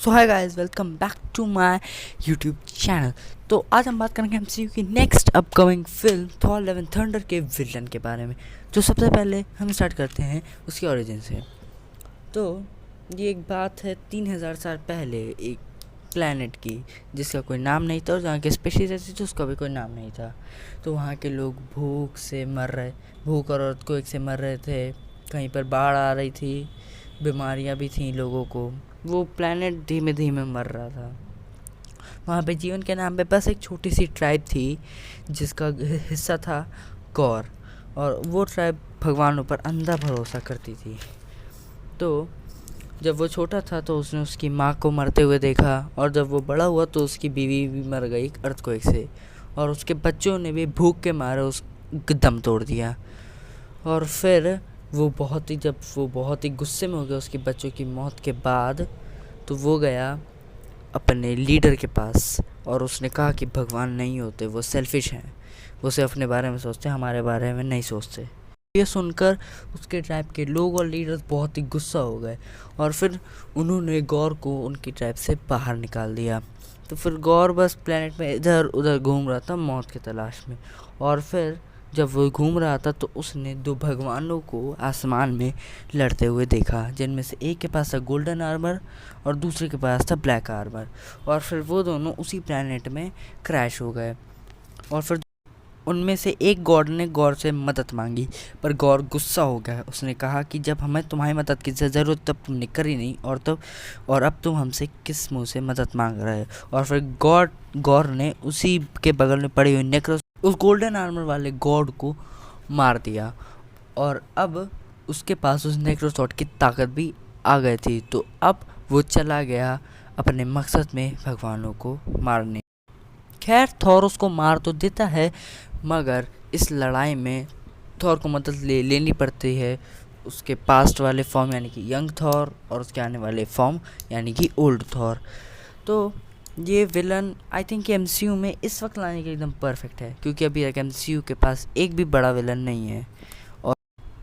So hi guys, welcome back to my YouTube channel. तो आज हम बात करेंगे एमसीयू की next upcoming film Thor love and thunder के विलन के बारे में। तो सबसे पहले हम स्टार्ट करते हैं उसकी ओरिजिन से। तो ये एक बात है 3000 साल पहले एक प्लैनेट की, जिसका कोई नाम नहीं था और जहाँ के स्पेशीज रहती थी उसका भी कोई नाम नहीं था। तो वहाँ के लोग भूख और अर्थक्वेक से मर रहे थे। कहीं पर बाढ़ आ रही थी, बीमारियाँ भी थीं लोगों को। वो प्लैनेट धीमे धीमे मर रहा था। वहाँ पे जीवन के नाम पे बस एक छोटी सी ट्राइब थी जिसका हिस्सा था गौर, और वो ट्राइब भगवानों पर अंधा भरोसा करती थी। तो जब वो छोटा था तो उसने उसकी माँ को मरते हुए देखा, और जब वो बड़ा हुआ तो उसकी बीवी भी मर गई अर्थक्वेक से, और उसके बच्चों ने भी भूख के मारे उस दम तोड़ दिया। और फिर जब वो बहुत ही गुस्से में हो गया उसके बच्चों की मौत के बाद, तो वो गया अपने लीडर के पास और उसने कहा कि भगवान नहीं होते, वो सेल्फिश हैं, वो सिर्फ अपने बारे में सोचते, हमारे बारे में नहीं सोचते। ये सुनकर उसके ट्राइब के लोग और लीडर्स बहुत ही गुस्सा हो गए, और फिर उन्होंने गौर को उनकी ट्राइब से बाहर निकाल दिया। तो फिर गौर बस प्लेनेट में इधर उधर घूम रहा था मौत की तलाश में। और फिर जब वो घूम रहा था तो उसने दो भगवानों को आसमान में लड़ते हुए देखा, जिनमें से एक के पास था गोल्डन आर्मर और दूसरे के पास था ब्लैक आर्मर। और फिर वो दोनों उसी प्लेनेट में क्रैश हो गए। और फिर उनमें से एक गॉड ने गौर से मदद मांगी, पर गौर गुस्सा हो गया। उसने कहा कि जब हमें तुम्हारी मदद की ज़रूरत तब तुमने करी नहीं, और अब तुम हमसे किस मुंह से मदद मांग रहे हो। और फिर गौर ने उसी के बगल में पड़ी हुई नेक्रोस उस गोल्डन आर्मर वाले गॉड को मार दिया, और अब उसके पास उस नेक्रोसॉर्ड की ताकत भी आ गई थी। तो अब वो चला गया अपने मकसद में भगवानों को मारने। खैर, थॉर उसको मार तो देता है, मगर इस लड़ाई में थॉर को मदद लेनी पड़ती है उसके पास्ट वाले फॉर्म यानी कि यंग थॉर, और उसके आने वाले फॉर्म यानी कि ओल्ड थॉर। तो ये विलन आई थिंक एमसीयू में इस वक्त लाने के लिए एकदम परफेक्ट है, क्योंकि अभी तक एमसीयू के पास एक भी बड़ा विलन नहीं है। और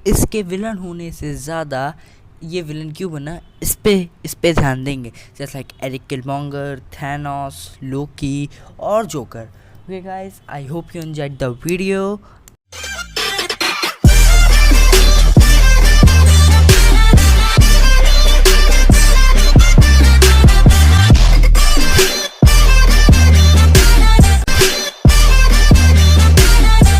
इसके विलन होने से ज़्यादा ये विलन क्यों बना, इस पे ध्यान देंगे, जैसे लाइक एरिक किलमॉन्गर, थैनोस, लोकी और joker. Okay guys, I hope you enjoyed the video.